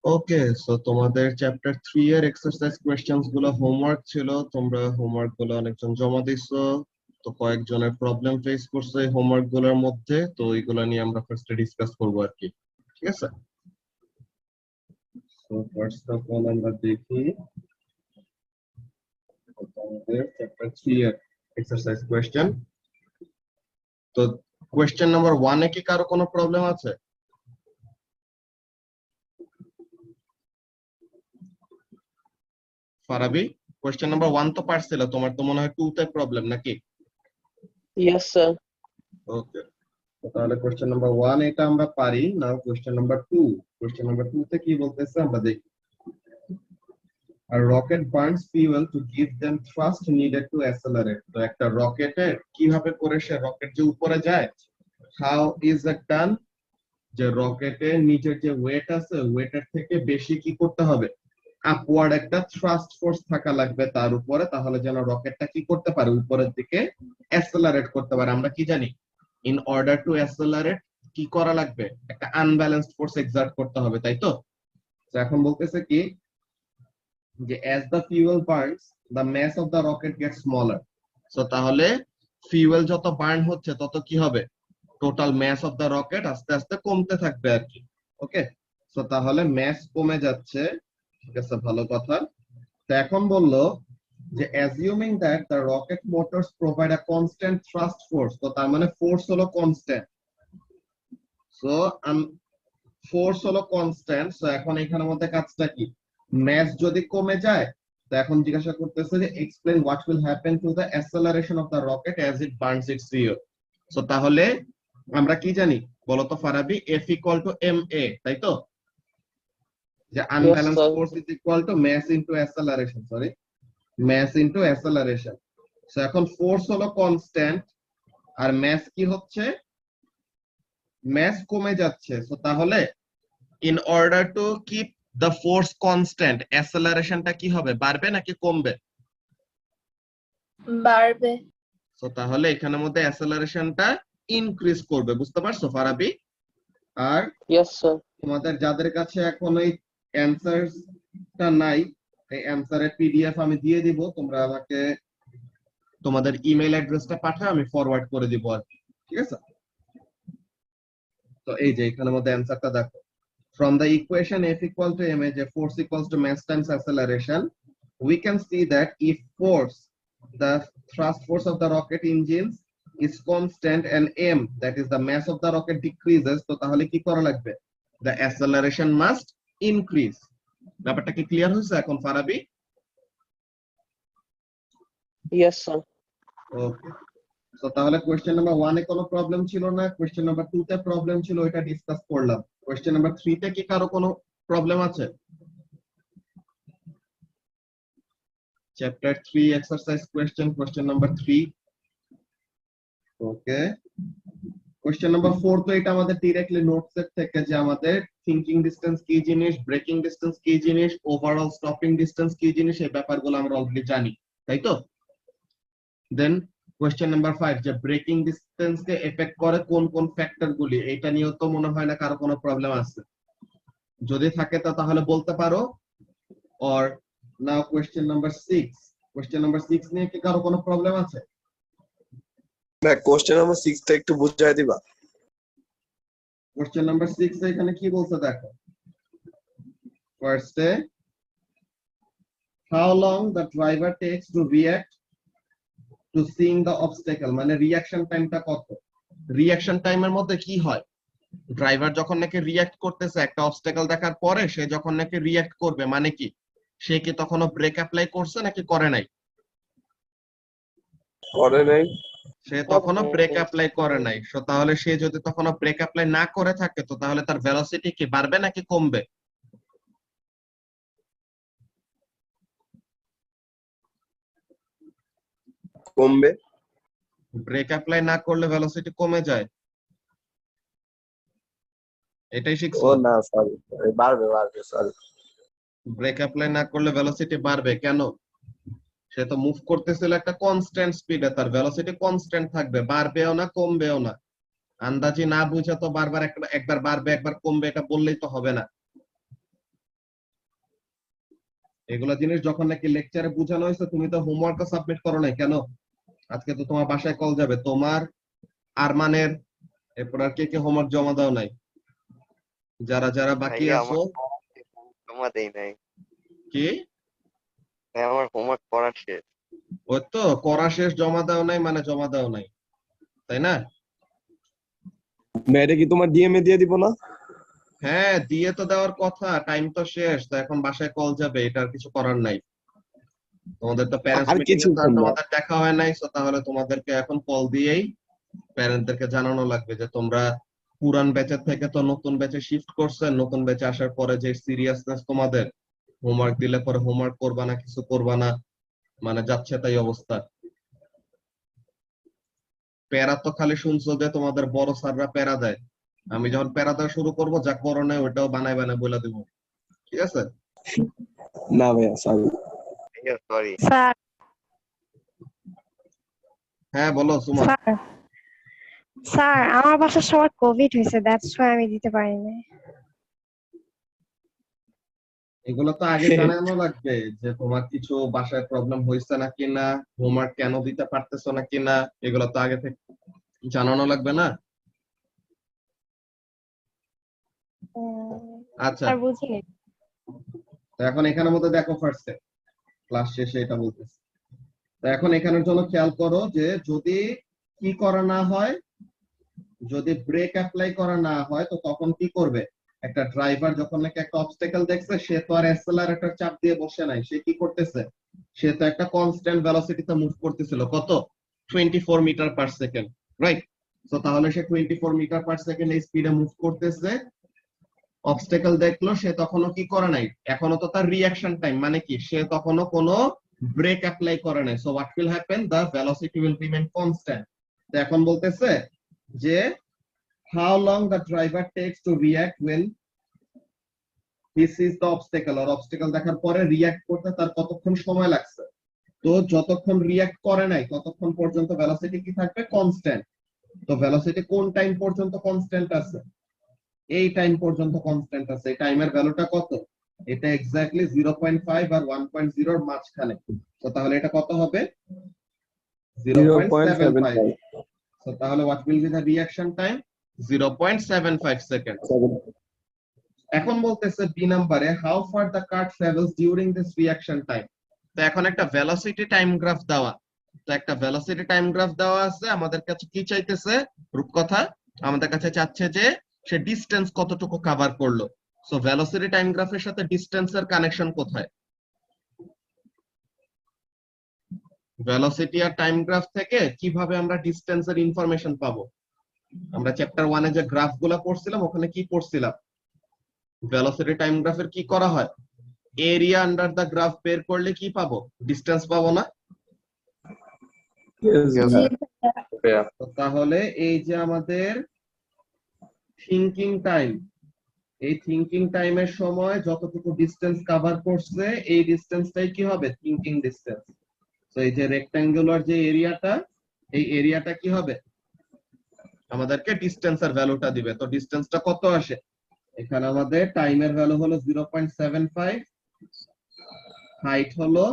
ওকে, so তোমাদের chapter 3 এর exercise questions গুলো হোমওয়ার্ক ছিল। তোমরা হোমওয়ার্ক গুলো অনেকজন জমা দিছো। তো কয়েকজনের প্রবলেম ফেস করছে এই হোমওয়ার্ক গুলোর মধ্যে, তো এইগুলো নিয়ে আমরা ফার্স্টে ডিসকাস করবো আর কি। ঠিক আছে, সো ফার্স্ট অফ অল আমরা দেখি তোমাদের চ্যাপ্টার 3 এর এক্সারসাইজ কোশ্চেন। তো কোশ্চেন নাম্বার 1 এ কি কারো কোনো প্রবলেম আছে? ফারাবি, কোশ্চেন নাম্বার 1 তো পারছিল, তোমার তো মনে হয় 2 তে প্রবলেম নাকি? Yes, sir. ওকে, তাহলে কোশ্চেন নাম্বার 1 এটা আমরা পারি না। কোশ্চেন নাম্বার 2, কোশ্চেন নাম্বার 2 তে কি বলতেছে আমরা দেখি। A rocket burns fuel to give them thrust needed to accelerate. তো একটা রকেটের কিভাবে করে সে রকেট যে উপরে যায়, how is it done? যে রকেটের নিচের যে ওয়েট আছে, ওয়েটের থেকে বেশি কি করতে হবে, আপওয়ার্ড একটা থ্রাস্ট ফোর্স থাকা লাগবে তার উপরে, তাহলে যেন রকেটটা কি করতে পারে, উপরের দিকে অ্যাসেলারেট করতে পারে। আমরা কি জানি, ইন অর্ডার টু অ্যাসেলারেট কি করা লাগবে, একটা আনব্যালেন্সড ফোর্স এক্সার্ট করতে হবে, তাই তো? তো এখন বলতেছে কি যে as the fuel burns the mass of the rocket gets smaller. So তাহলে ফিউয়েল যত বার্ন হচ্ছে তত কি হবে, total mass of the rocket আস্তে আস্তে কমতে থাকবে আর কি। ওকে, সো তাহলে ম্যাস কমে যাচ্ছে। ঠিক আছে, ভালো কথা। তো এখন বললো যে assuming that the rocket motors provide a constant thrust force, তো তার মানে ফোর্স হলো কনস্ট্যান্ট। সো ফোর্স হলো কনস্ট্যান্ট, সো এখন এখানের মধ্যে কাজটা কি, ম্যাস যদি কমে যায়, তো এখন জিজ্ঞাসা করতেছে যে explain what will happen to the acceleration of the rocket as it burns its fuel. So তাহলে আমরা কি জানি বলতো Farabi, F equal to M A, তাই তো? যে Yes, unbalanced sir. Force is equal to mass into acceleration, sorry, mass into acceleration. So এখন force হলো কনস্ট্যান্ট আর মাস কি হচ্ছে, মাস কমে যাচ্ছে। সো তাহলে in order to keep the force constant, অ্যাসেলারেশনটা কি হবে, বাড়বে নাকি কমবে? বাড়বে। সো তাহলে এখানের মধ্যে অ্যাসেলারেশনটা ইনক্রিজ করবে, বুঝতে পারছো ফারাবি? আর Yes, sir. তোমাদের যাদের কাছে এখন এই অ্যানসারটা নাই, এই অ্যানসারের পিডিএফ আমি দিয়ে দিব, তোমরা আমাকে তোমাদের ইমেল অ্যাড্রেসটা পাঠাও, আমি ফরওয়ার্ড করে দিব আর কি। ঠিক আছে, তো এই যে এখানের মধ্যে অ্যানসারটা দেখো। From the equation F equal to ma, force equals to mass times acceleration, we can see that if force, the thrust force of the rocket engines is constant and m, that is the mass of the rocket decreases, তো তাহলে কি করা লাগবে, the acceleration must increase. ব্যাপারটা কি clear হয়েছে এখন Farabi? Yes, sir. ওকে, তো তাহলে কোশ্চেন নাম্বার 1 এ কোনো প্রবলেম ছিল না, কোশ্চেন নাম্বার 2 তে প্রবলেম ছিল, এটা ডিসকাস করলাম। কোশ্চেন নাম্বার 3 তে কি কারো কোনো প্রবলেম আছে? Chapter 3 exercise question number 3। ওকে, কোশ্চেন নাম্বার 4 তো এটা আমাদের ডিরেক্টলি নোটসের থেকে, যে আমাদের থিংকিং ডিসটেন্স কি জিনিস, ব্রেকিং ডিসটেন্স কি জিনিস, ওভারঅল স্টপিং ডিসটেন্স কি জিনিস, এই ব্যাপারগুলো আমরা অলরেডি জানি, তাই তো? দেন কোশ্চেন নাম্বার 5, যে ব্রেকিং ডিসটেন্স কে এফেক্ট করে কোন কোন ফ্যাক্টর গুলি, এটা নিয়েও তো মনে হয় না কারো কোনো প্রবলেম আছে। যদি থাকে তা তাহলে বলতে পারো। Or now question number 6, question number 6 নিয়ে কি কারো কোনো প্রবলেম আছে? ভাই কোশ্চেন নাম্বার 6 টা একটু বুঝাই দিবা? কোশ্চেন নাম্বার 6 এখানে কি বলছে দেখো। ফার্স্টে, how long the driver takes to react to seeing the obstacle, মানে রিঅ্যাকশন টাইমটা কত। রিঅ্যাকশন টাইমের মধ্যে কি হয়, ড্রাইভার যখন নাকি রিঅ্যাক্ট করতেছে একটা অবস্টাকেল দেখার পরে, সে যখন নাকি রিঅ্যাক্ট করবে মানে কি, সে কি তখনও ব্রেক অ্যাপ্লাই করছে নাকি করে নাই? করে নাই। সে তখনও ব্রেক অ্যাপ্লাই করে নাই। সো তাহলে সে যদি তখনও ব্রেক অ্যাপ্লাই না করে থাকে, তো তাহলে তার ভেলোসিটি কি বাড়বে নাকি কমবে? কমবে। ব্রেক অ্যাপ্লাই না করলে ভেলোসিটি কমে যায়, এটাই ও শিখছো? না সরি, বাড়বে বাড়বে সরি। ব্রেক অ্যাপ্লাই না করলে ভেলোসিটি বাড়বে কেন? সে তো মুভ করতেছিল একটা কনস্ট্যান্ট স্পিডে, তার ভেলোসিটি কনস্ট্যান্ট থাকবে, বাড়বেও না কমবেও না। আন্দাজি না বুঝে তো বারবার একবার বাড়বে একবার কমবে এটা বললেই তো হবে না। এগুলা জিনিস যখন নাকি লেকচারে বোঝানো হয়েছে তুমি তো হোমওয়ার্কও সাবমিট করো নাই কেন? আজকে তো তোমার বাসায় কল যাবে, তোমার আরমানের, এরপর আর কে কে হোমওয়ার্ক জমা দাও নাই? যারা যারা বাকি ভাইয়া আছো। জমা দেই নাই। কি? ভাই আমার হোমওয়ার্ক পড়া শেষ। ওই তো করা শেষ, জমা দাও নাই মানে জমা দাও নাই, তাই না? ম্যাডে কি তোমার ডিএমএ দিয়ে দিব না? হ্যাঁ, দিয়ে তো দেওয়ার কথা, টাইম তো শেষ, তো এখন বাসায় কল যাবে, এটা আর কিছু করার নাই। তোমাদের তো প্যারেন্টস আর মিটিং এ তো কিছুক্ষণ না। তোমাদের দেখা হয় নাই, তো তাহলে তোমাদেরকে এখন কল দিয়েই প্যারেন্টদেরকে জানানো লাগবে যে তোমরা পুরান ব্যাচের থেকে তো নতুন ব্যাচে শিফট করছে, নতুন ব্যাচে আসার পরে যে সিরিয়াসনেস তোমাদের, হোমওয়ার্ক দিলে পরে হোমওয়ার্ক করবা না, কিছু করবা না, মানে যাচ্ছে তাই অবস্থা। প্যারা তো খালি শুনছো যে তোমাদের বড় স্যাররা প্যারা দেয়, আমি যখন প্যারা দেওয়া শুরু করবো যা করো না ওইটাও বানায় বানায় বলে দেবো, ঠিক আছে? না ভাইয়া সরি। ভাইয়া সরি। স্যার হ্যাঁ বলো সুমা। স্যার স্যার আমার বাসার সবার কোভিড হয়েছে, দ্যাটস ওয়াই আমি দিতে পারিনি। এগুলো তো আগে জানানো লাগবে যে তোমার কিছু বাসায় প্রবলেম হয়েছে নাকি না, হোমওয়ার্ক কেন দিতে পারতেছো নাকি না, এগুলো তো আগে থেকে জানানো লাগবে না? আচ্ছা, স্যার বুঝিনি। তো এখন এখানের মধ্যে দেখো ফার্স্টে ক্লাস শেষে এটা বলতেছি। তো এখন এখানের জন্য খেয়াল করো যে যদি কি করা না হয়, যদি ব্রেক অ্যাপ্লাই করা না হয় তো তখন কি করবে? একটা ড্রাইভার যখন নাকি একটা অবস্টাকেল দেখছে, সে তো আর অ্যাক্সেলারেটর চাপ দিয়ে বসে নাই, সে কি করতেছে? সে তো একটা কনস্ট্যান্ট ভেলোসিটিতে মুভ করতেছিল, কত? 24 মিটার পার সেকেন্ড, রাইট? তো তাহলে সে 24 মিটার পার সেকেন্ড এই স্পিডে মুভ করতেছে, অবস্টাকেল দেখলো, সে তখনও কি করে নাই, এখনো তো তার রিঅ্যাকশন টাইম, মানে কি সে তখনও কোনো ব্রেক অ্যাপ্লাই করে নাই, so what will happen, the velocity will remain constant. তো এখন বলতেছে যে how long the driver takes to react when he sees the obstacle, or obstacle দেখার পরে রিঅ্যাক্ট করতে তার কতক্ষণ সময় লাগছে। তো যতক্ষণ রিঅ্যাক্ট করে নাই ততক্ষণ পর্যন্ত ভেলোসিটি কি থাকবে? কনস্ট্যান্ট। তো ভেলোসিটি কোন টাইম পর্যন্ত কনস্ট্যান্ট আছে? এই টাইম পর্যন্ত কনস্ট্যান্ট আছে। এই টাইমের ভ্যালুটা কত? এটা এক্স্যাক্টলি 0.5 আর 1.0 এর মাঝখানে। তো তাহলে এটা কত হবে? 0.75। 0.75 তো তাহলে what will be the reaction time? 0.75 second. এখন বলতেছে বি নাম্বারে how far the car travels during this reaction time. তো এখন একটা ভেলোসিটি টাইম গ্রাফ দেওয়া, তো একটা ভেলোসিটি টাইম গ্রাফ দেওয়া আছে, আমাদের কাছে কি চাইতেছে? রূপকথা আমাদের কাছে চাচ্ছে যে সে ডিসটেন্স কতটুকু কভার করলো। সো ভেলোসিটি টাইম গ্রাফের সাথে ডিসটেন্সের কানেকশন কোথায়? ভেলোসিটি আর টাইম গ্রাফ থেকে কিভাবে আমরা ডিসটেন্সের ইনফরমেশন পাবো? আমরা চ্যাপ্টার 1 এ যে গ্রাফগুলো পড়ছিলাম ওখানে কি পড়ছিলাম? ভেলোসিটি টাইম গ্রাফের কি করা হয়? এরিয়া আন্ডার দা গ্রাফ বের করলে কি পাবো? ডিসটেন্স পাবো না? তো তাহলে এই যে আমাদের থিংকিং টাইম, এই থিংকিং টাইমের সময় যতটুকু ডিসটেন্স কভার করছে এই ডিসটেন্সটাই কি হবে? Thinking distance. তো এই যে রেক্ট্যাঙ্গুলার যে এরিয়াটা, এই এরিয়াটা কি হবে? আমাদেরকে ডিসটেন্সের ভ্যালুটা দিবে। তো ডিসটেন্সটা কত আসে? এখানে আমাদের টাইমের ভ্যালু হলো 0.75, হাইট হলো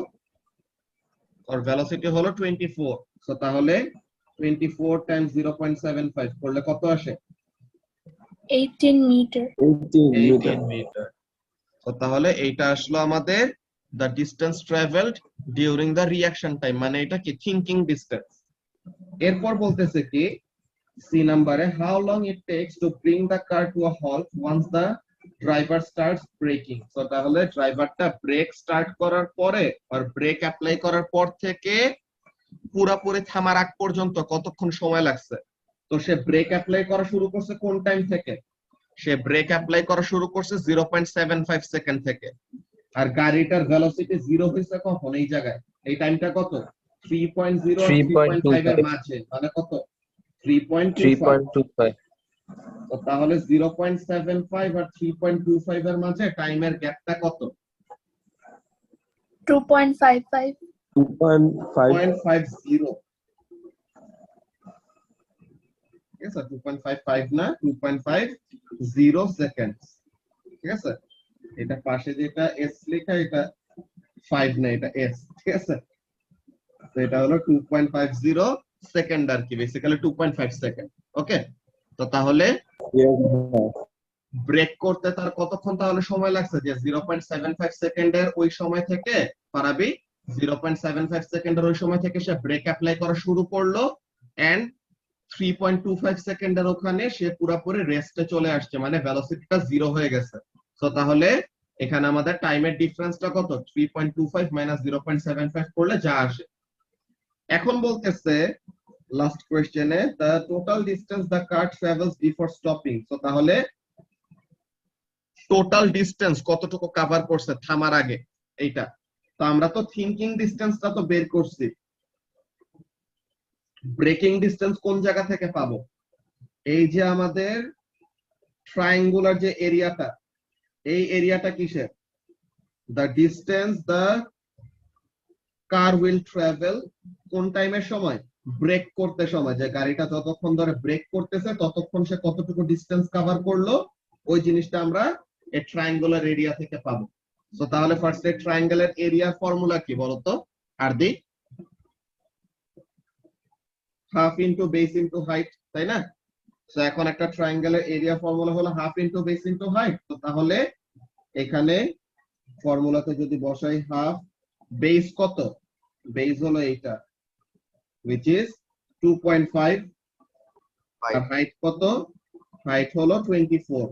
আর ভেলোসিটি হলো 24। সো তাহলে 24 টাইমস 0.75 করলে কত আসে? 18 মিটার। 18 মিটার। তো তাহলে এইটা আসলো আমাদের the distance traveled during the reaction time, মানে এটা কি? Thinking distance. এরপর বলতেছে কি সি নাম্বারে how long it takes to bring the car to a halt once the driver starts braking। তো তাহলে ড্রাইভারটা ব্রেক স্টার্ট করার পরে আর ব্রেক অ্যাপ্লাই করার পর থেকে পুরোপুরি থামার আগ পর্যন্ত কতক্ষণ সময় লাগছে? তো সে ব্রেক অ্যাপ্লাই করা শুরু করছে কোন টাইম থেকে? সে ব্রেক অ্যাপ্লাই করা শুরু করছে 0.75 সেকেন্ড থেকে। আর গাড়িটার ভেলোসিটি 0 হইছে কখন? এই জায়গায়। এই টাইমটা কত? 3.0 আর 3.5 এর মাঝে, মানে কত? 3.25। তো তাহলে 0.75 আর 3.25 এর মাঝে টাইমের গ্যাপটা কত? 2.55। 2.50। ঠিক আছে, 2.55 না, 2.50 সেকেন্ড। ঠিক আছে, এটা পাশে যেটা এস লেখা এটা 5 না, এটা s, ঠিক আছে? তো এটা হলো 2.50 সেকেন্ড আর কি, বেসিক্যালি 2.5 সেকেন্ড। ওকে, তো তাহলে ব্রেক করতে তার কতক্ষণ তাহলে সময় লাগছে? যে 0.75 সেকেন্ডের ওই সময় থেকে পারাবি 0.75 সেকেন্ডের ওই সময় থেকে সে ব্রেক অ্যাপ্লাই করা শুরু করলো, এন্ড 3.25 সেকেন্ডের ওখানে সে পুরোপুরি রেস্টে চলে আসছে, মানে ভেলোসিটিটা 0 হয়ে গেছে। তো তাহলে এখানে আমাদের টাইমের ডিফারেন্সটা কত? 3.25 মাইনাস 0.75 করলে যা আসে। এখন বলতেছে লাস্ট কোশ্চেনে, the total distance the car travels before stopping. তো তাহলে টোটাল ডিসটেন্স কতটুকু কভার করছে থামার আগে, এইটা। তো আমরা তো থিংকিং ডিসটেন্সটা তো বের করছি, ব্রেকিং ডিসটেন্স কোন জায়গা থেকে পাবো? এই যে আমাদের ট্রায়াঙ্গুলার যে এরিয়াটা, এই এরিয়াটা কিসের? The distance the car will travel কোন টাইমের সময়? ব্রেক করতে সময়, যে গাড়িটা যতক্ষণ ধরে ব্রেক করতেছে ততক্ষণ সে কতটুকু ডিসটেন্স কভার করলো, ওই জিনিসটা আমরা এই ট্রায়াঙ্গুলার এরিয়া থেকে পাবো। তো তাহলে ফার্স্ট এই ট্রায়াঙ্গেলের এরিয়ার ফর্মুলা কি বলতো? আর the half into base into height, তাই না? তো এখন একটা ট্রায়াঙ্গেলের এরিয়া ফর্মুলা হলো half into base into height. তো তাহলে এখানে ফর্মুলাতে যদি বসাই হাফ, বেস কত? বেস হলো এইটা, which is 2.5, আর হাইট কত? হাইট হলো 24।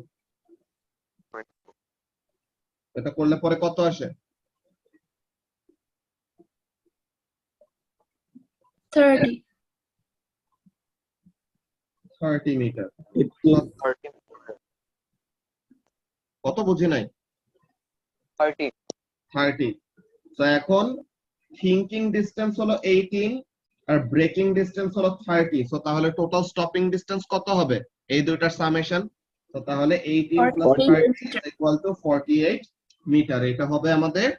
এটা করলে পরে কত আসে? 30 মিটার। কত বুঝি নাই? 30। তো এখন থিংকিং ডিসটেন্স হলো 18 আর ব্রেকিং ডিসটেন্স হলো 30। সো তাহলে টোটাল স্টপিং ডিসটেন্স কত হবে এই দুইটার সামেশন? তো তাহলে 18 প্লাস 30 ইকুয়াল টু 48 মিটার। এটা হবে আমাদের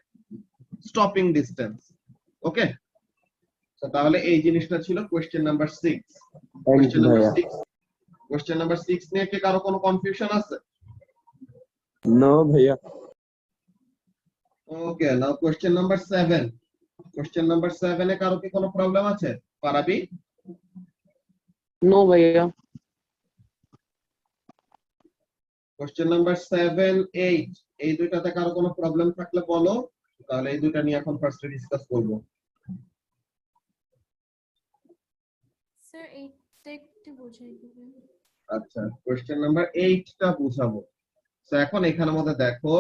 স্টপিং ডিসটেন্স। ওকে, তো তাহলে এই জিনিসটা ছিল কোশ্চেন নাম্বার 6। কোশ্চেন নাম্বার 6 নিয়ে কি কারো কোনো কনফিউশন আছে? নো ভাইয়া। ওকে, now question number 7। Question number 7 এ কারো কি কোনো প্রবলেম আছে? পারাবি? No, bhaiya. কোশ্চেন নাম্বার 7, 8 এই দুইটাতে কারো কোনো প্রবলেম থাকলে বলো, তাহলে এই দুইটা নিয়ে এখন ফার্স্টে ডিসকাস করব। স্যার এইটা একটু বুঝাই দিবেন। আচ্ছা, কোশ্চেন নাম্বার 8 টা বুঝাবো। তো এখন এখানের মধ্যে দেখো,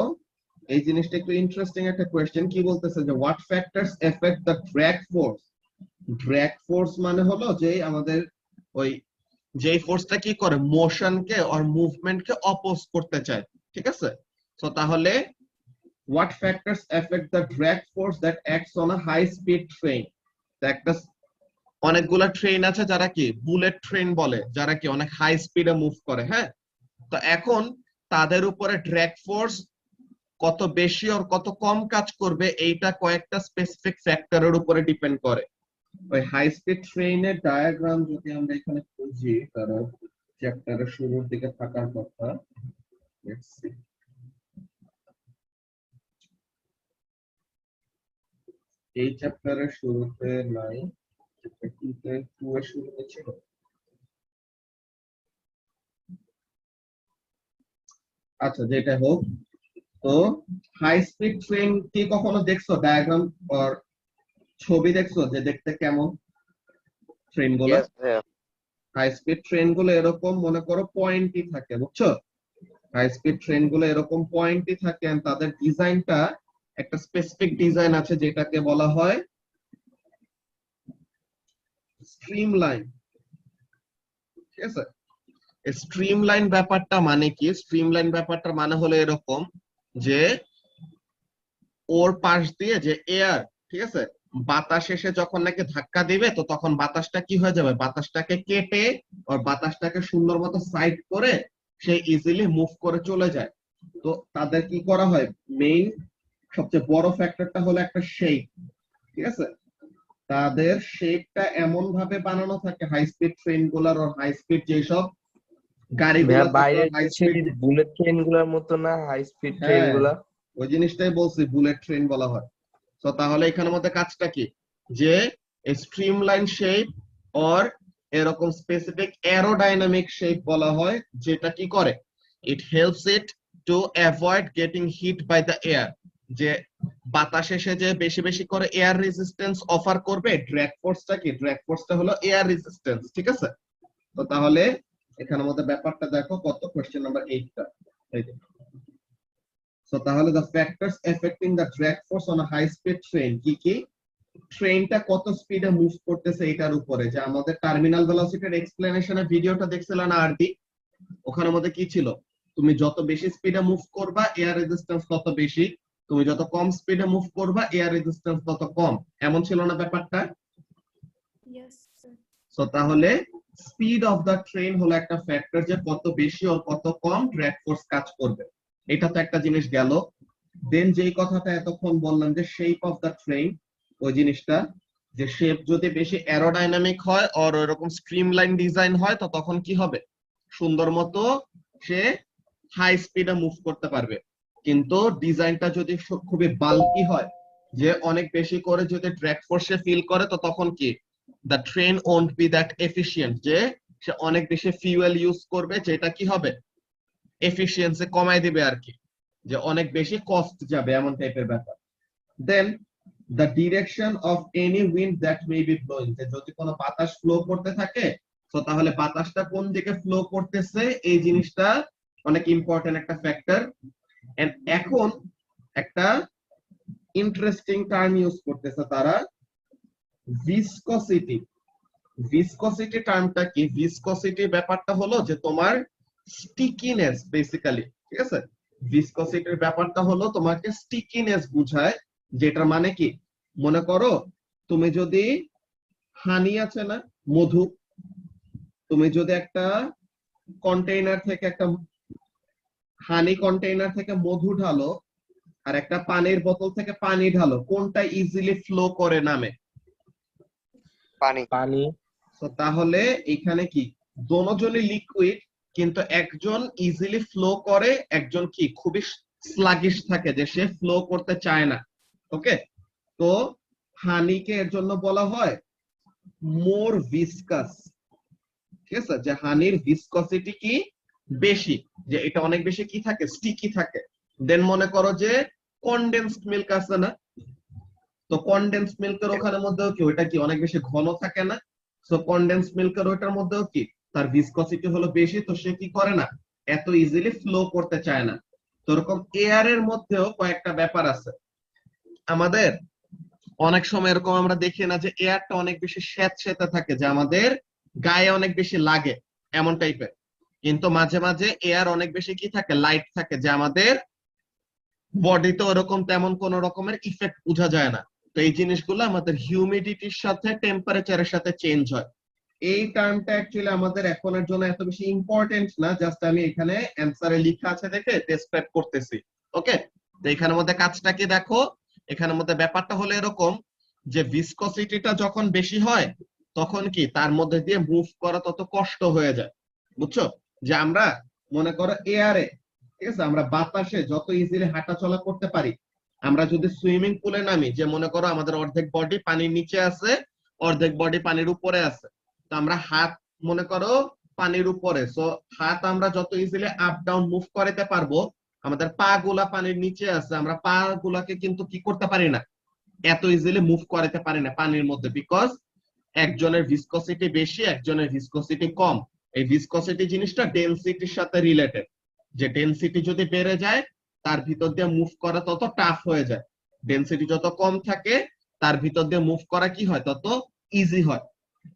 এই জিনিসটা একটু ইন্টারেস্টিং একটা কোশ্চেন। কি বলতেছে যে what factors effect the drag force. Drag force মানে হলো যে আমাদের ওই যে ফোর্সটা কি করে মোশনকে আর মুভমেন্টকে অপোজ করতে চায়, ঠিক আছে? তো তাহলে what factors affect the drag force that acts on a high speed train? একটা অনেকগুলা ট্রেন আছে যারা কি বুলেট ট্রেন বলে, যারা কি অনেক হাই স্পিডে মুভ করে, হ্যাঁ? তো এখন তাদের উপরে ড্র্যাগ ফোর্স কত বেশি আর কত কম কাজ করবে, এইটা কয়েকটা স্পেসিফিক ফ্যাক্টরের উপরে ডিপেন্ড করে। ওই হাই স্পিড ট্রেনের ডায়াগ্রাম যদি আমরা এখানে খুঁজি, তারা চ্যাপ্টারের শুরুর দিকে থাকার কথা। লেটস সি, এই চ্যাপ্টারের শুরুতে নাই, চ্যাপ্টার 2 এর শুরুতে ছিল। আচ্ছা, যেটা হোক, তো হাই স্পিড ট্রেন কি কখনো দেখছো ডায়াগ্রাম আর ছবি দেখছো যে দেখতে কেমন ট্রেন গুলো? Yes, ভাইয়া। হাই স্পিড ট্রেন গুলো এরকম মনে করো পয়েন্টই থাকে, বুঝছো? হাই স্পিড ট্রেন গুলো এরকম পয়েন্টই থাকে, and তাদের ডিজাইনটা একটা স্পেসিফিক ডিজাইন আছে যেটাকে বলা হয় স্ট্রিমলাইন, ঠিক আছে? স্ট্রিমলাইন ব্যাপারটা মানে কি? স্ট্রিমলাইন ব্যাপারটা মানে হলো এরকম যে ওর পাশ দিয়ে যে এয়ার, ঠিক আছে, বাতাস এসে যখন নাকি ধাক্কা দিবে, তো তখন বাতাসটা কি হয়ে যাবে, বাতাসটাকে কেটে আর বাতাসটাকে সুন্দর মতো সাইড করে সে ইজিলি মুভ করে চলে যায়। তো তাদের কি করা হয়, মেইন সবচেয়ে বড় ফ্যাক্টরটা হলো একটা শেপ, ঠিক আছে? তাদের শেপটা এমন ভাবে বানানো থাকে হাই স্পিড ট্রেন গুলার আর হাই স্পিড যেসব গাড়িগুলো বাইরে হাই স্পিড বুলেট ট্রেন গুলার মতো না হাই স্পিড ট্রেন হ্যাঁ, গুলা। ওই জিনিসটাই বলছি, বুলেট ট্রেন বলা হয়। তো তাহলে এখানের মধ্যে কাজটা কি, যে স্ট্রিমলাইন শেপ অর এরকম স্পেসিফিক অ্যারোডাইনামিক শেপ বলা হয়, যেটা কি করে, it helps it to avoid getting hit by the air, যে বাতাস এসে যে বেশি বেশি করে এয়ার রেজিস্ট্যান্স অফার করবে। ড্র্যাগ ফোর্সটা কি, ড্র্যাগ ফোর্সটা হলো এয়ার রেজিস্ট্যান্স, ঠিক আছে। তো তাহলে এখানের মধ্যে ব্যাপারটা দেখো কত, কোশ্চেন নাম্বার 8টা। সো তাহলে the factors affecting the drag force on a high speed train কি কি, ট্রেনটা কত স্পিডে মুভ করতেছে এটার উপরে, যে আমাদের টার্মিনাল ভেলোসিটির এক্সপ্লেনেশনের ভিডিওটা দেখছিলেন না আরডি, ওখানের মধ্যে কি ছিল, তুমি যত বেশি স্পিডে মুভ করবা এয়ার রেজিস্ট্যান্স তত বেশি, তুমি যত কম স্পিডে মুভ করবা এয়ার রেজিস্ট্যান্স তত কম, এমন ছিল না ব্যাপারটা। Yes, sir. সো তাহলে স্পিড অফ দা ট্রেন হলো একটা ফ্যাক্টর, যে কত বেশি আর কত কম ড্র্যাগ ফোর্স কাজ করবে। এটা তো একটা জিনিস গেল। দেন যেই কথাটা এতক্ষণ বললাম যে শেপ অফ দা ট্রেন, ওই জিনিসটা, যে শেপ যদি বেশি অ্যারোডাইনামিক হয় আর এরকম স্ট্রিমলাইন ডিজাইন হয়, তো তখন কি হবে, সুন্দর মতো সে হাই স্পিডে মুভ করতে পারবে। কিন্তু ডিজাইনটা যদি খুবই বাল্কি হয়, যে অনেক বেশি করে যদি ড্র্যাগ ফোর্সে ফিল করে, তো তখন কি, the train won't be that efficient, যে সে অনেক বেশি ফিউয়েল ইউজ করবে, যেটা কি হবে, এফিসিয়েন্সি কমাই দিবে আর কি, যে অনেক বেশি কস্ট যাবে, এমন টাইপের ব্যাপার। দেন the direction of any wind that may be blowing, যে যদি কোনো বাতাস ফ্লো করতে থাকে, তো তাহলে বাতাসটা কোন দিকে ফ্লো করতেছে, এই জিনিসটা অনেক ইম্পর্টেন্ট একটা ফ্যাক্টর। এন্ড এখন একটা ইন্টারেস্টিং টার্ম ইউজ করতেছে তারা, ভিসকসিটি। ভিসকসিটি টার্মটা কি, ভিসকসিটি ব্যাপারটা হলো যে তোমার স্টিকিনেস বেসিক্যালি, ঠিক আছে। ভিসকসিটির ব্যাপারটা হলো তোমাকে স্টিকিনেস বুঝায়, যেটা মানে কি, মনে করো তুমি যদি হানি আছে না, মধু, তুমি যদি একটা কন্টেইনার থেকে একটা হানি কন্টেইনার থেকে মধু ঢালো আর একটা পানির বোতল থেকে পানি ঢালো, কোনটা ইজিলি ফ্লো করে নামে, পানি। পানি। তো তাহলে এখানে কি, দোনোজনই লিকুইড, কিন্তু একজন ইজিলি ফ্লো করে, একজন কি খুবই স্লাগিশ থাকে, যে সে ফ্লো করতে চায় না। ওকে, তো হানিকে এর জন্য বলা হয় মোর ভিসকাস, ঠিক আছে, যে হানির ভিসকসিটি কি বেশি, যে এটা অনেক বেশি কি থাকে, স্টিকি থাকে। দেন মনে করো যে কনডেন্সড মিল্ক আছে না, তো কনডেন্সড মিল্কের ওখানে মধ্যেও কি ওটা কি অনেক বেশি ঘন থাকে না, সো কনডেন্সড মিল্কের ওটার মধ্যেও কি তার ভিসকসিটি হলো বেশি, তো সে কি করে না, এত ইজিলি ফ্লো করতে চায় না। তো এরকম এয়ারের মধ্যেও কয়েকটা ব্যাপার আছে। আমাদের অনেক সময় এরকম আমরা দেখি না যে এয়ারটা অনেক বেশি স্যাঁতসেঁতে থাকে, যে আমাদের গায়ে অনেক বেশি লাগে এমন টাইপের, কিন্তু মাঝে মাঝে এয়ার অনেক বেশি কি থাকে, লাইট থাকে, যে আমাদের বডিতে ওরকম তেমন কোন রকমের ইফেক্ট বোঝা যায় না। তো এই জিনিসগুলো আমাদের হিউমিডিটির সাথে টেম্পারেচারের সাথে চেঞ্জ হয়। এই টার্মটা অ্যাকচুয়ালি আমাদের এখনের জন্য এত বেশি ইম্পর্টেন্ট না, জাস্ট আমি এখানে অ্যানসারে লেখা আছে দেখে ডেসক্রাইব করতেছি। ওকে, তো এখানের মধ্যে কাজটা কি দেখো, এখানের মধ্যে ব্যাপারটা হলো এরকম, যে ভিসকসিটিটা যখন বেশি হয়, তখন কি তার মধ্যে দিয়ে মুভ করা তত কষ্ট হয়ে যায়, বুঝছো। যে আমরা মনে করো এয়ারে, ঠিক আছে, আমরা বাতাসে যত ইজিলি হাঁটা চলা করতে পারি, আমরা যদি সুইমিং পুলে নামি, যে মনে করো আমাদের অর্ধেক বডি পানির নিচে আছে, অর্ধেক বডি পানির উপরে আছে, তো আমরা হাত মনে করো পানির উপরে, সো হাত আমরা যত ইজিলি আপ ডাউন মুভ করতে পারবো, আমাদের পা গুলা পানির নিচে আছে, আমরা পা গুলাকে কিন্তু কি করতে পারি না, এত ইজিলি মুভ করতে পারি না পানির মধ্যে, বিকজ একজনের ভিসকসিটি বেশি, একজনের ভিসকসিটি কম। এই ভিসকসিটি জিনিসটা ডেনসিটির সাথে রিলেটেড, যে ডেনসিটি যদি বেড়ে যায়, তার ভিতর দিয়ে মুভ করা তত টাফ হয়ে যায়, ডেনসিটি যত কম থাকে তার ভিতর দিয়ে মুভ করা কি হয়, তত ইজি হয়।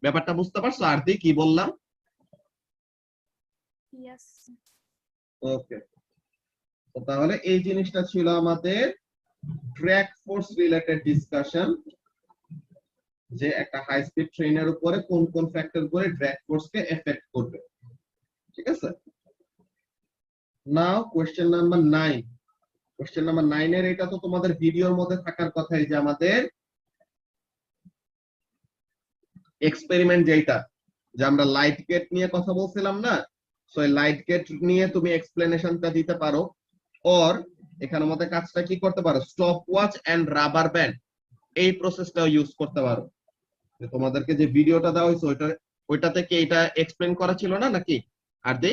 ব্যাপারটা বুঝতে পারছো আরতি কি বললাম? Yes. ওকে, তাহলে এই জিনিসটা ছিল আমাদের ড্র্যাগ ফোর্স রিলেটেড ডিসকাশন, যে একটা হাই স্পিড ট্রেনের উপরে কোন কোন ফ্যাক্টর করে ড্র্যাগ ফোর্স কে এফেক্ট করবে, ঠিক আছে। Now question number 9। Question number 9 এর এটা তো তোমাদের ভিডিওর মধ্যে থাকার কথাই, যে আমাদের এক্সপেরিমেন্ট যেটা, যে আমরা লাইট গেট নিয়ে কথা বলছিলাম না, সো এই লাইট গেট নিয়ে তুমি এক্সপ্লেনেশনটা দিতে পারো, অর এখানের মধ্যে কাজটা কি করতে পারো, stop watch and rubber band, এই প্রসেসটাও ইউজ করতে পারো। যে তোমাদেরকে যে ভিডিওটা দেওয়া হয়েছে ওইটা থেকে এটা এক্সপ্লেন করা ছিল না নাকি? আর দি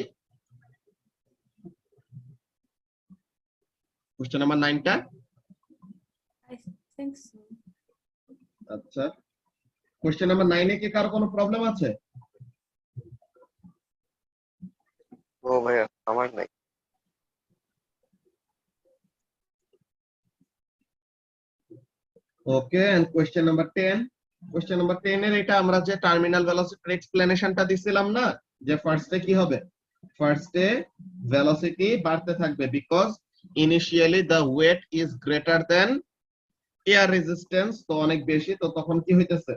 কোশ্চেন নাম্বার 9টা। I think so. আচ্ছা, কোশ্চেন নাম্বার 9 এ কি কারো কোনো প্রবলেম আছে? ও ভাইয়া আমার নাই। Okay, and question number 10। Question number 10 এর এটা আমরা যে টার্মিনাল ভেলোসিটির এক্সপ্লেনেশনটা দিছিলাম না, যে ফার্স্টে কি হবে, ফার্স্টে ভেলোসিটি বাড়তে থাকবে because initially the weight is greater than air resistance, তো অনেক বেশি, তো তখন কি হইতেছে,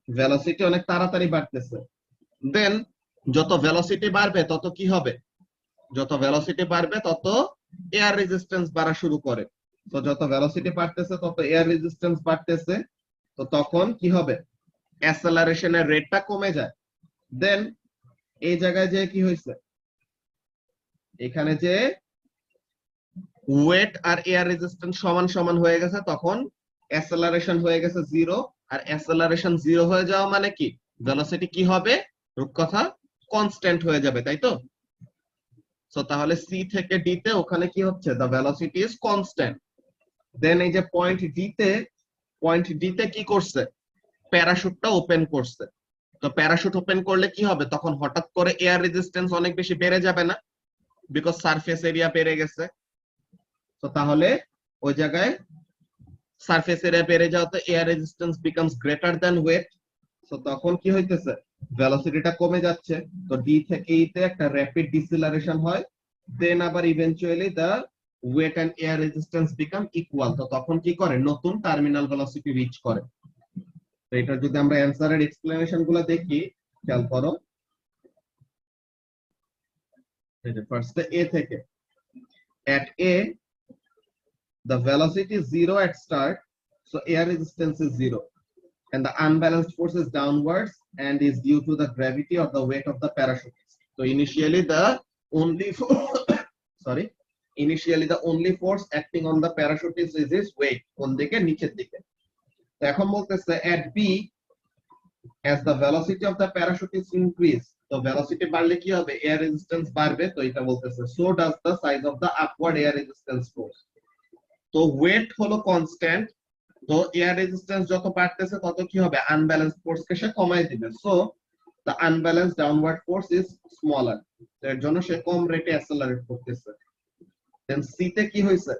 ভেলোসিটি অনেক তাড়াতাড়ি বাড়তেছে। দেন যত ভেলোসিটি বাড়বে তত কি হবে, যত ভেলোসিটি বাড়বে তত এয়ার রেজিস্ট্যান্স বাড়া শুরু করে। তো যত ভেলোসিটি বাড়তেছে তত এয়ার রেজিস্ট্যান্স বাড়তেছে, তো তখন কি হবে, অ্যাসেলারেশনের রেটটা কমে যায়। দেন এই জায়গায় যে কি হয়েছে, এখানে যে ওয়েট আর এয়ার রেজিস্ট্যান্স সমান সমান হয়ে গেছে, তখন অ্যাসেলারেশন হয়ে গেছে 0, আর অ্যাসেলারেশন 0 হয়ে যাওয়া মানে কি, ভেলোসিটি কি হবে, রূপকথা কনস্ট্যান্ট হয়ে যাবে, তাই তো? সো তাহলে সি থেকে ডি তে ওখানে কি হচ্ছে, দ্য ভেলোসিটি ইজ কনস্ট্যান্ট। দেন এই যে পয়েন্ট ডি তে কি করছে, প্যারাশুটটা ওপেন করছে। তো প্যারাশুট ওপেন করলে কি হবে, তখন হঠাৎ করে এয়ার রেজিস্ট্যান্স অনেক বেশি বেড়ে যাবে না, বিকজ সারফেস এরিয়া বেড়ে গেছে। তো তাহলে ওই জায়গায় সারফেস এরিয়া বেড়ে যাওয়াতে air resistance becomes greater than weight, তো তখন কি হইতেছে, ভেলোসিটিটা কমে যাচ্ছে। তো ডি থেকে ই তে একটা র‍্যাপিড ডিসেলারেশন হয়, দেন আবার eventually the weight and air resistance become equal, তো তখন কি করে, নতুন টার্মিনাল ভেলোসিটি রিচ করে। তো এটা যদি আমরা অ্যানসারের এক্সপ্লেনেশন গুলো দেখি, খেয়াল করো, এই যে ফার্স্ট এ থেকে, at a the velocity is 0 at start, so air resistance is 0, and the unbalanced force is downwards and is due to the gravity or the weight of the parachute. So initially the only force acting on the parachute is its weight, কোন দিকে, নিচের দিকে। তো এখন বলতেছে at b as the velocity of the parachute is increased, তো velocity বাড়লে কি হবে, air resistance বাড়বে, তো এটা বলতেছে so does the size of the upward air resistance force। তো ওয়েট হলো কনস্ট্যান্ট, তো এয়ার রেজিস্ট্যান্স যত বাড়তেছে তত কি হবে, আনব্যালেন্সড ফোর্স কে সে কমায় দিবে, so the unbalanced downward force is smaller, এর জন্য সে কম রেটে অ্যাসেলারেট করতেছে। দেন সি তে কি হইছে,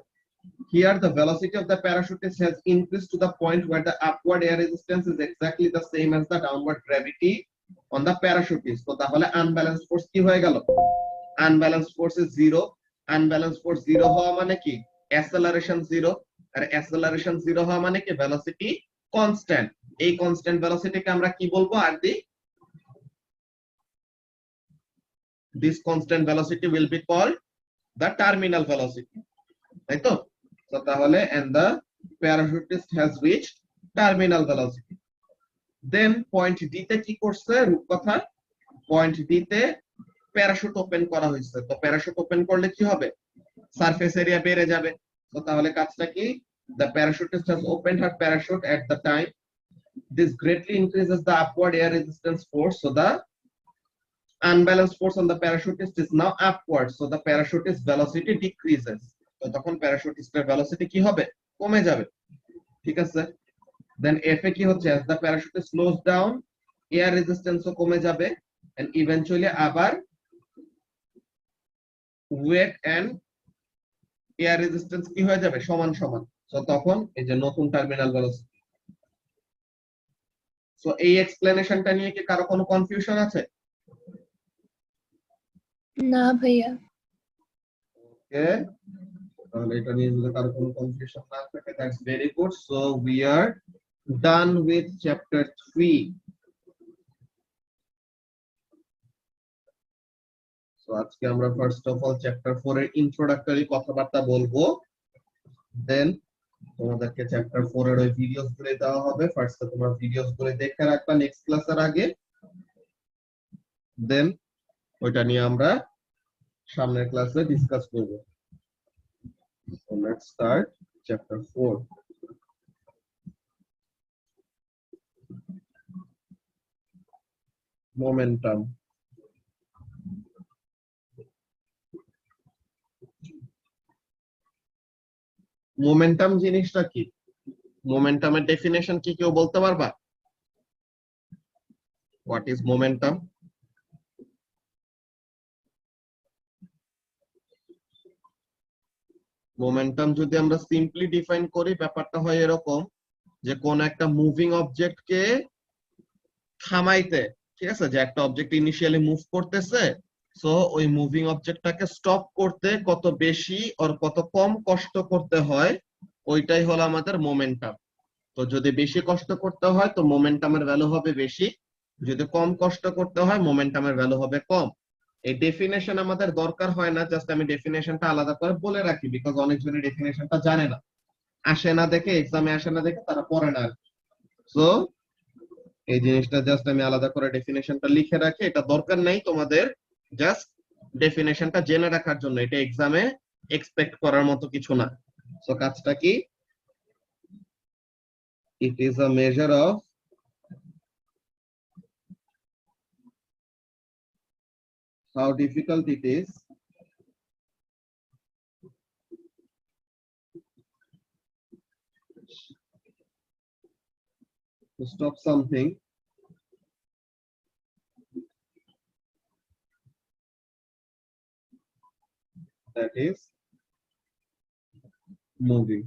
here the velocity of the parachutist has increased to the point where the upward air resistance is exactly the same as the downward gravity on the parachutist, তো তাহলে unbalanced force কি হয়ে গেল, unbalanced force is 0, unbalanced force 0 হওয়া মানে কি, অ্যাসেলারেশন 0, আর অ্যাসেলারেশন 0 হওয়া মানে কি, ভেলোসিটি কনস্ট্যান্ট। এই কনস্ট্যান্ট ভেলোসিটিকে আমরা কি বলবো, আর this constant velocity will be called the terminal velocity, তাই তো? তো তাহলে and the parachutist has reached terminal velocity. Then point D তে কি করছে, রূপকথা পয়েন্ট ডি তে প্যারাশুট ওপেন করা হয়েছে, তো প্যারাশুট ওপেন করলে কি হবে, সারফেস এরিয়া বেড়ে যাবে। তো তাহলে কাজটা কি, the parachutist has opened her parachute at the time, this greatly increases the upward air resistance force, so the unbalanced force on the parachutist is now upward, so the parachutist velocity decreases, তো তখন প্যারাশুটিস্টের velocity কি হবে, কমে যাবে, ঠিক আছে? দেন F এ কি হচ্ছে, as the parachutist slows down air resistance ও কমে যাবে, and eventually আবার weight and এয়ার রেজিস্ট্যান্স কি হয়ে যাবে, সমান সমান, সো তখন এই যে নতুন টার্মিনাল ভেলোসিটি। সো এই এক্সপ্লেনেশনটা নিয়ে কি কারো কোনো কনফিউশন আছে? না ভাইয়া। ওকে, তাহলে এটা নিয়ে যদি কারো কোনো কনফিউশন না থাকে, that's very good. So we are done with chapter 3। So আজকে আমরা ফার্স্ট অফ অল চ্যাপ্টার 4 এর ইন্ট্রোডাক্টরি কথাবার্তা বলবো, দেন তোমাদেরকে চ্যাপ্টার 4 এর ওই ভিডিওস গুলো দেওয়া হবে, ফার্স্টে তোমরা ভিডিওস গুলো দেখে রাখবা নেক্সট ক্লাসের আগে, দেন ওইটা নিয়ে আমরা সামনের ক্লাসে ডিসকাস করব। So let's start chapter 4. Momentum. Momentum জিনিসটা কি? মোমেন্টামের ডেফিনেশন কি কেউ বলতে পারবা? What is momentum? মোমেন্টাম যদি আমরা সিম্পলি ডিফাইন করি, ব্যাপারটা হয় এরকম যে কোন একটা মুভিং অবজেক্টকে থামাইতে, ঠিক আছে, যে একটা অবজেক্ট ইনিশিয়ালি মুভ করতেছে, সো ওই মুভিং অবজেক্টটাকে স্টপ করতে কত বেশি আর কত কম কষ্ট করতে হয়, ওইটাই হলো আমাদের মোমেন্টাম। তো যদি বেশি কষ্ট করতে হয় তো মোমেন্টামের ভ্যালু হবে বেশি, যদি কম কষ্ট করতে হয় মোমেন্টামের ভ্যালু হবে কম। এই ডেফিনেশন আমাদের দরকার হয় না, জাস্ট আমি ডেফিনেশনটা আলাদা করে বলে রাখি, বিকজ অনেকজনের ডেফিনেশনটা জানে না, আসে না দেখে, এক্সামে আসে না দেখে তারা পড়ে না। সো এই জিনিসটা জাস্ট আমি আলাদা করে ডেফিনেশনটা লিখে রাখি, এটা দরকার নাই তোমাদের, জাস্ট ডেফিনেশনটা জেনে রাখার জন্য, এটা এক্সামে এক্সপেক্ট করার মতো কিছু না। সো কাজটা কি? It is a measure of how difficult it is to stop something that is moving।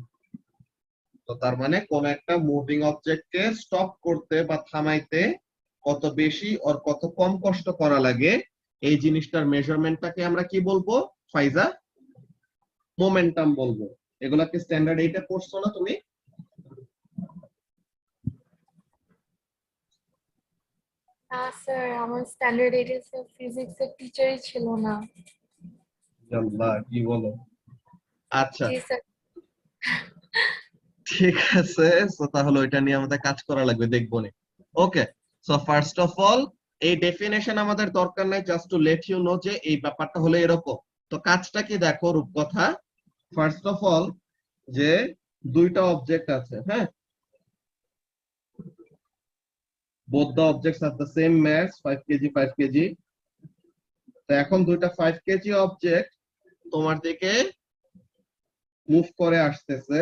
তো তার মানে কোন একটা মুভিং অবজেক্টকে স্টপ করতে বা থামাইতে কত বেশি আর কত কম কষ্ট করা লাগে, এই জিনিসটার মেজারমেন্টটাকে আমরা কি বলবো ফাইজা? মোমেন্টাম বলবো। এগুলাকে স্ট্যান্ডার্ড 8 এ পড়ছো না তুমি? স্যার আমার স্ট্যান্ডার্ড 8 এর ফিজিক্সের টিচারই ছিল না। আল্লাহ, কি বলো? আচ্ছা জি স্যার। ঠিক আছে, সো তাহলে ওইটা নিয়ে আমাদের কাজ করা লাগবে, দেখবো নি। Okay, so first of all এই ডেফিনেশন আমাদের দরকার নাই, just to let you know যে এই ব্যাপারটা হলো এরকম। তো কাজটা কি দেখো রূপকথা, ফার্স্ট অফ অল যে দুইটা অবজেক্ট আছে, হ্যাঁ, both the objects have the same mass 5 kg 5 kg। তো এখন দুইটা 5 কেজি অবজেক্ট তোমার দিকে মুভ করে আসতেছে,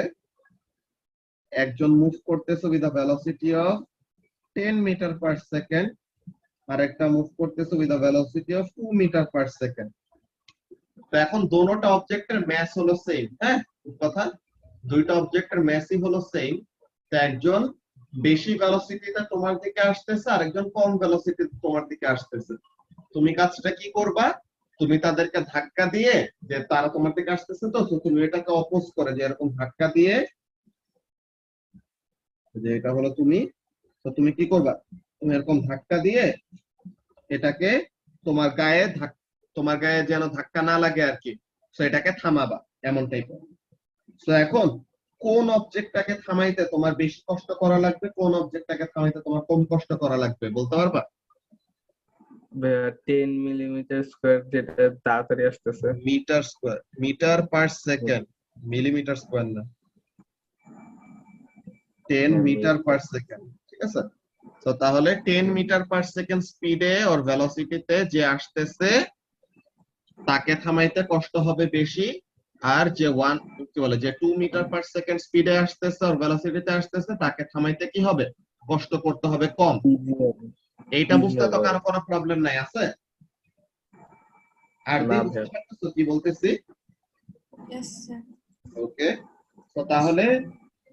একজন মুভ করতেছে with a velocity of 10 meter per second, আর একটা মুভ করতেছে with a velocity of 2 meter per second. তো এখন দোনোটা অবজেক্টের ম্যাস হলো সেম, হ্যাঁ, কথা, দুইটা অবজেক্টের ম্যাসই হলো সেম। তো একজন বেশি ভেলোসিটিতে তোমার দিকে আসতেছে আর একজন কম ভেলোসিটিতে তোমার দিকে আসতেছে। তুমি কাজটা কি করবা? তুমি তাদেরকে ধাক্কা দিয়ে, যে তারা তোমার দিকে আসতেছে, তো তুমি এটাকে অপোজ করে যে এরকম ধাক্কা দিয়ে, যে এটা হলো তুমি, তো তুমি কি করবা? তুমি এরকম ধাক্কা দিয়ে এটাকে তোমার গায়ে তোমার গায়ে যেন ধাক্কা না লাগে আর কি, তো এটাকে থামাবা, এমন টাইপের। তো এখন কোন অবজেক্টটাকে থামাইতে তোমার বেশি কষ্ট করা লাগবে, কোন অবজেক্টটাকে থামাইতে তোমার কম কষ্ট করা লাগবে, বলতে পারবা? 10 মিলিমিটার স্কোয়ার, যেটা তাড়াতাড়ি আসতেছে। Metre square, metre per second, millimetre square না, 10 মিটার পার সেকেন্ড, ঠিক আছে। তো তাহলে 10 মিটার পার সেকেন্ড স্পিডে ওর ভেলোসিটিতে যে আসতেছে তাকে থামাইতে কষ্ট হবে বেশি, আর যে কি বলে, যে 2 মিটার পার সেকেন্ড স্পিডে আসতেছে ওর ভেলোসিটিতে আসতেছে তাকে থামাইতে কি হবে? কষ্ট করতে হবে কম। এইটা বুঝতে তো কারো কোনো প্রবলেম নাই, আছে? আর বুঝতে পারতেছো কি বলতেছি? Yes sir. ওকে, তো তাহলে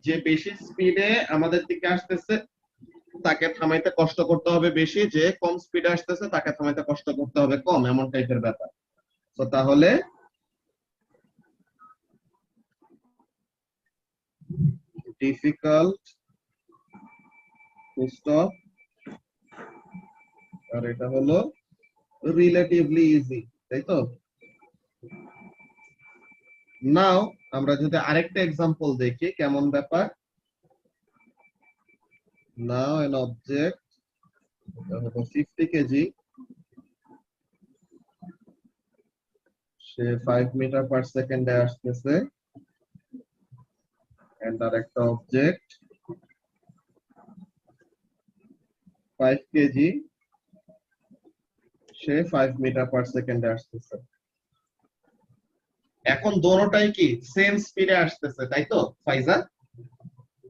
যে বেশি স্পিডে আমাদের দিকে আসতেছে তাকে থামাইতে কষ্ট করতে হবে বেশি, যে কম স্পিডে আসতেছে তাকে থামাইতে কষ্ট করতে হবে কম, এমন টাইপের ব্যাপার। তো তাহলে ডিফিকাল্ট টু স্টপ, আর এটা হলো রিলেটিভলি ইজি, তাই তো? নাও আমরা যদি আরেকটা এক্সাম্পল দেখি কেমন ব্যাপার। নাও an object 50 কেজি, সে 5 মিটার পার সেকেন্ডে আসতেছে, এন্ড আর একটা অবজেক্ট 5 কেজি সে 5 মিটার পার সেকেন্ডে আসতেছে। এখন দোনোটাই কি সেম স্পিডে আসতেছে, তাই তো ফাইজা?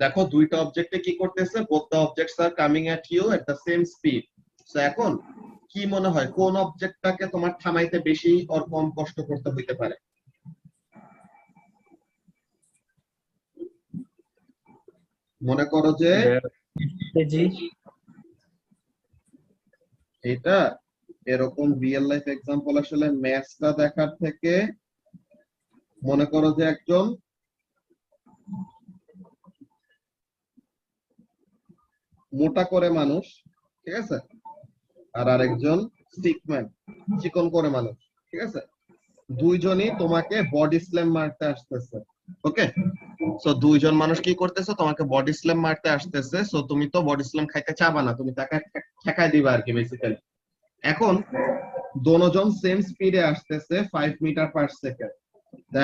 দেখো দুইটা অবজেক্টে কি করতেছে, both the objects are coming at you at the same speed. So এখন কি মনে হয় কোন অবজেক্টটাকে তোমার থামাইতে বেশি আর কম কষ্ট করতে হইতে পারে? মনে করো যে জি এটা এরকম রিয়েল লাইফ এক্সাম্পল, আসলে ম্যাথসটা দেখার থেকে মনে করো যে একজন মোটা করে মানুষ, ঠিক আছে, আর আরেকজন স্টিকম্যান চিকন করে মানুষ, ঠিক আছে, দুইজনই তোমাকে বডি স্ল্যাম মারতে আসতেছে। ওকে, সো দুইজন মানুষ কি করতেছে, তোমাকে বডি স্ল্যাম মারতে আসতেছে। সো তুমি তো বডি স্ল্যাম খাইতে চাবা না, তুমি তাকে ঠেকাই দিবা আর কি বেসিক্যালি। এখন দোনোজন সেম স্পিডে আসতেছে 5 মিটার পার সেকেন্ড।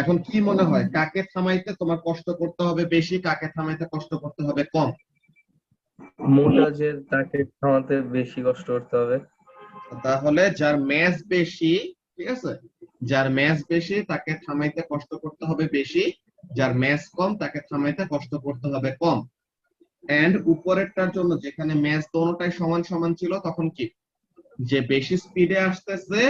এখন কি মনে হয় কাকে থামাইতে তোমার কষ্ট করতে হবে বেশি, কাকে থামাইতে কষ্ট করতে হবে কম? মোটা যে তাকে থামাতে বেশি কষ্ট করতে হবে। তাহলে যার ম্যাস বেশি, ঠিক আছে, যার ম্যাস বেশি তাকে থামাইতে কষ্ট করতে হবে বেশি, যার ম্যাস কম তাকে থামাইতে কষ্ট করতে হবে কম। এন্ড উপরেরটার জন্য যেখানে ম্যাস দোনোটাই সমান সমান ছিল, তখন কি যে বেশি স্পিডে আসতেছে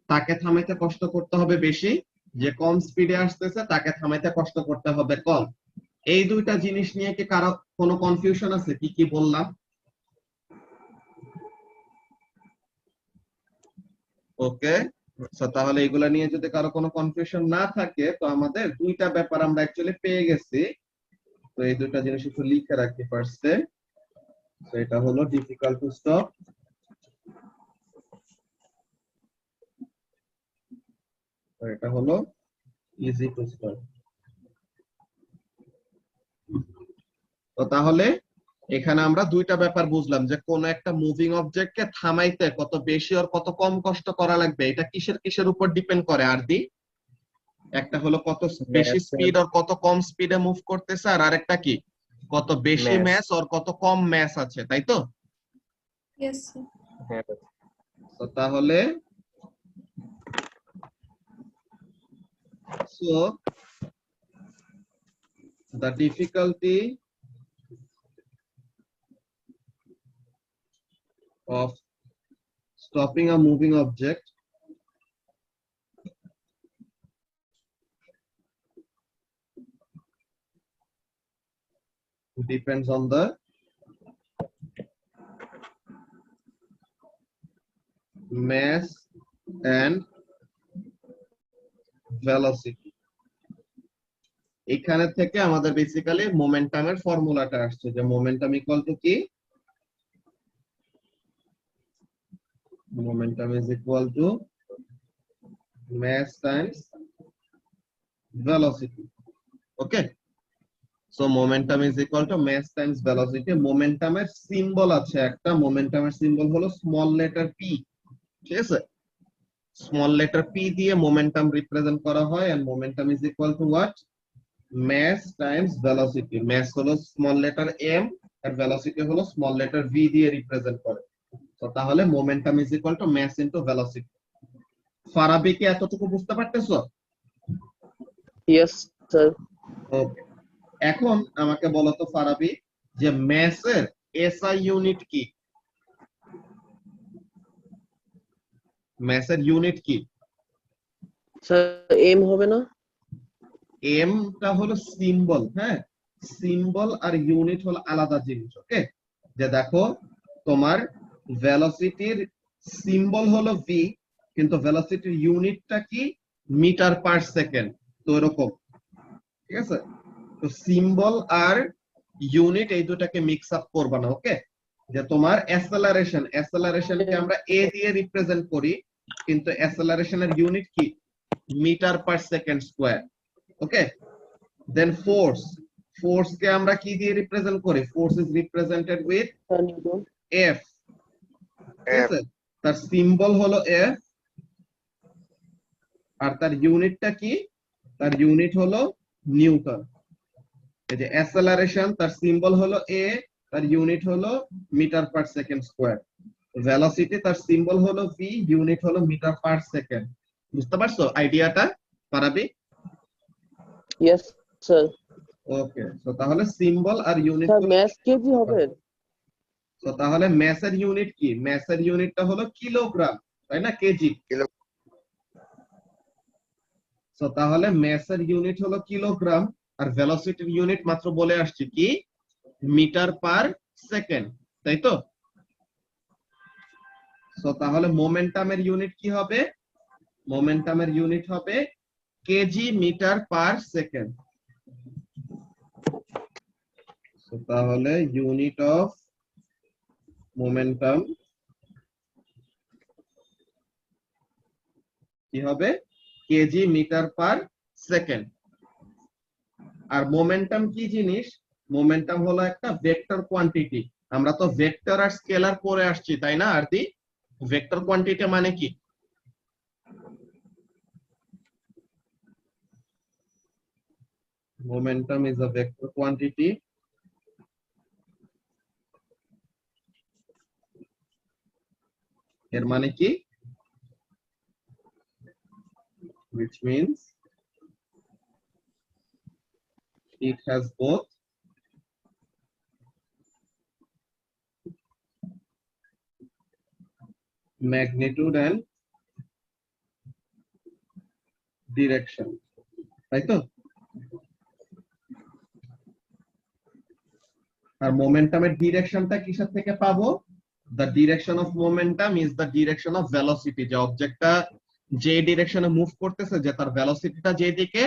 তাকে থামাইতে কষ্ট করতে হবে বেশি, যে কম স্পিডে আসতেছে তাকে থামাইতে কষ্ট করতে হবে কম। এই দুইটা জিনিস নিয়ে কি কারো কোনো কনফিউশন আছে কি কি বললাম? ওকে, তাহলে এগুলা নিয়ে যদি কারো কোনো কনফিউশন না থাকে, তো আমাদের দুইটা ব্যাপার আমরা অ্যাকচুয়ালি পেয়ে গেছি। তো এই দুইটা জিনিস একটু লিখে রাখি ফার্স্টে। তো এটা হলো ডিফিকাল্ট টু স্টপ, আর এটা হলো ইজি টু স্টপ। তো তাহলে এখানে আমরা দুইটা ব্যাপার বুঝলাম, যে কোন একটা মুভিং অবজেক্টকে থামাইতে কত বেশি আর কত কম কষ্ট করা লাগবে, এটা কিসের কিসের উপর ডিপেন্ড করে আর দি? একটা হলো কত বেশি স্পিড আর কত কম স্পিডে মুভ করতেছে, আর আরেকটা কি কত বেশি Mass. ম্যাস আর কত কম ম্যাস আছে, তাই তো? Yes, sir. হ্যাঁ তো তাহলে so the difficulty of stopping a moving object depends on the mass and velocity. এখানে থেকে আমাদের বেসিক্যালি মোমেন্টামের ফর্মুলাটা আসছে, যে মোমেন্টাম ইকুয়াল টু কি, momentum is equal to mass times velocity. Okay, so momentum is equal to mass times velocity. Momentum এর symbol আছে একটা, momentum এর সিম্বল হলো স্মল লেটার p, ঠিক আছে, স্মল লেটার p দিয়ে momentum রিপ্রেজেন্ট করা হয়, and momentum is equal to what, mass times velocity. mass হলো স্মল লেটার m আর velocity হলো স্মল লেটার v দিয়ে রিপ্রেজেন্ট করে। তো তাহলে momentum is equal to mass into velocity. Farabi কি এতটুকু বুঝতে পারতেছো? Yes, sir. ওকে, এখন আমাকে বলো তো ফারাবি, যে ম্যাসের এসআই ইউনিট কি? ম্যাসের ইউনিট কি? Sir, M হবে না? এমটা হলো সিম্বল, হ্যাঁ, সিম্বল আর ইউনিট হলো আলাদা জিনিস। ওকে, যে দেখো তোমার ভেলোসিটির সিম্বল হলো ভি, কিন্তু ভেলোসিটির ইউনিটটা কি, মিটার পার সেকেন্ড। তো এরকম, ঠিক আছে, তো সিম্বল আর ইউনিট এই দুটাকে মিক্স আপ করবা না। ওকে, যে তোমার অ্যাসেলারেশনকে আমরা এ দিয়ে রিপ্রেজেন্ট করি, কিন্তু অ্যাসেলারেশনের ইউনিট কি, মিটার পার সেকেন্ড স্কয়ার। ওকে, দেন ফোর্স কে আমরা কি দিয়ে রিপ্রেজেন্ট করি, force is represented with Sir, Newton. F, ঠিক আছে, তার সিম্বল হলো এফ, আর তার ইউনিটটা কি, তার ইউনিট হলো নিউটন। এই যে অ্যাসেলারেশন, তার সিম্বল হলো এ, তার ইউনিট হলো meter per second square. Velocity তার সিম্বল হলো ভি, ইউনিট হলো মিটার পার সেকেন্ড। বুঝতে পারছো আইডিয়াটা Farabi? Yes sir. Okay, so তাহলে সিম্বল আর ইউনিট, স্যার ম্যাথ কেজি হবে? তো তাহলে ম্যাসের ইউনিট কি? ম্যাসের ইউনিটটা হলো কিলোগ্রাম, তাই না, কেজি। কিলো। তো তাহলে ম্যাসের ইউনিট হলো কিলোগ্রাম, আর ভেলোসিটির ইউনিট মাত্র বলে আসছি কি, মিটার পার সেকেন্ড, তাই তো? তো তাহলে মোমেন্টামের ইউনিট কি হবে? মোমেন্টামের ইউনিট হবে কেজি মিটার পার সেকেন্ড। তো তাহলে ইউনিট অফ মোমেন্টাম কি হবে? KG meter per second. আর মোমেন্টাম কি জিনিস? মোমেন্টাম হলো একটা ভেক্টর কোয়ান্টিটি। আমরা তো ভেক্টর আর স্কেলার পড়ে আসছি, তাই না আরতি? ভেক্টর কোয়ান্টিটি মানে কি? Momentum is a vector quantity এর মানে কি? Which means it has both magnitude and direction, তাই তো? আর মোমেন্টামের ডিরেকশনটা কিসের থেকে পাবো? The direction of momentum is the direction of velocity। যে অবজেক্টটা যে ডিরেকশনে মুভ করতেছে, যে তার ভেলোসিটিটা যেদিকে,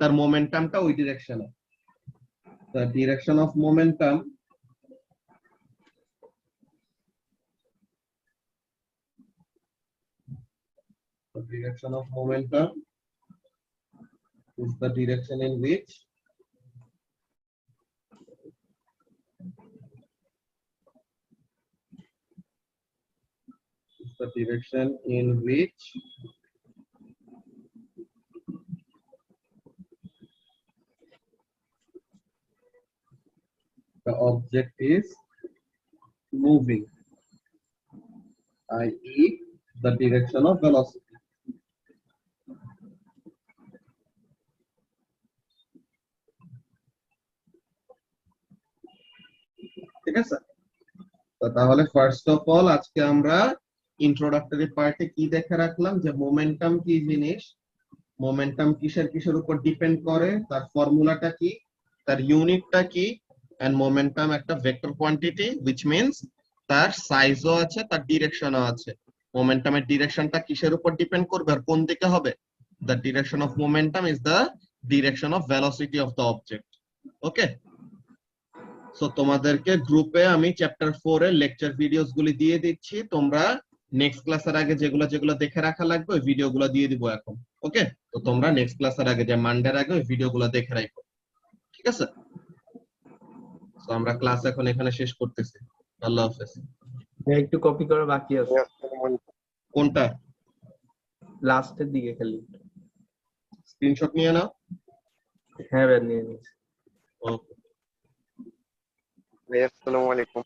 তার মোমেন্টামটা ওই ডিরেকশনে। The direction of momentum is the direction in which the object is moving, i.e. the direction of velocity। ঠিক আছে? তো তাহলে ফার্স্ট অফ অল আজকে আমরা ইন্ট্রোডাক্টরি পার্টে কি দেখে রাখলাম, যে মোমেন্টাম কি জিনিস, মোমেন্টাম কিসের কিসের উপর ডিপেন্ড করে, তার ফর্মুলাটা কি, তার ইউনিটটা কি, এন্ড মোমেন্টাম একটা ভেক্টর কোয়ান্টিটি, which means তার সাইজও আছে, তার ডিরেকশনও আছে। মোমেন্টামের ডিরেকশনটা কিসের উপর ডিপেন্ড করবে আর কোন দিকে হবে? The direction of momentum is the direction of velocity of the object। Okay, so তোমাদেরকে গ্রুপে আমি চ্যাপ্টার 4 এর লেকচার ভিডিওস গুলি দিয়ে দিচ্ছি। তোমরা নেক্সট ক্লাসের আগে যেগুলো যেগুলো দেখে রাখা লাগবে ওই ভিডিওগুলো দিয়ে দিব এখন। ওকে, তো তোমরা নেক্সট ক্লাসের আগে, যে মানডের আগে, ওই ভিডিওগুলো দেখে রাখো। ঠিক আছে? তো আমরা ক্লাস এখন এখানে শেষ করতেছি। আল্লাহ হাফেজ। একটু কপি করা বাকি আছে, কোনটা? লাস্টের দিকে খালি। স্ক্রিনশট নিয়ে নাও। হ্যাঁ ভাই, নিয়ে নিচ্ছি। ওকে। ভাইয়া আসসালামু আলাইকুম।